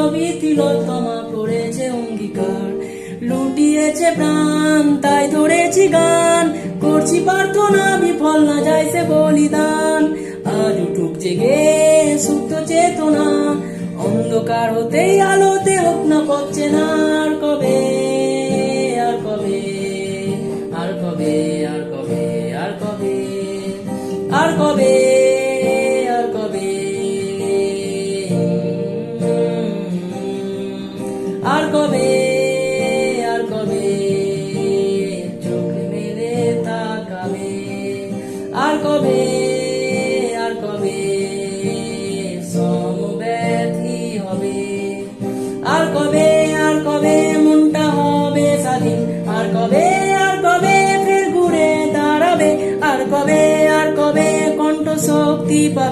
নবী তিলোত্তমা করেছে অঙ্গীকার, লুটিয়েছে প্রাণ তাই ধরেছি গান, করছি প্রার্থনা বিফল না যায় সে বলিদান। আজ উঠুক জেগে সুপ্ত চেতনা, অন্ধকার হতেই আলোতে হোক না পড়ছে না। আর কবে, আর কবে, আর কবে, আর কবে, আর কবে, আর কবে, আর কবে, আর কবে, আর কবে চোখ মেলে তাকাবে, আর কবে, আর কবে সমব্যথী হবে, আর কবে, আর কবে মনটা হবে স্বাধীন, আর কবে, আর কবে ফের ঘুরে দাঁড়াবে, আর কবে, আর কবে কণ্ঠ শক্তি পাবে।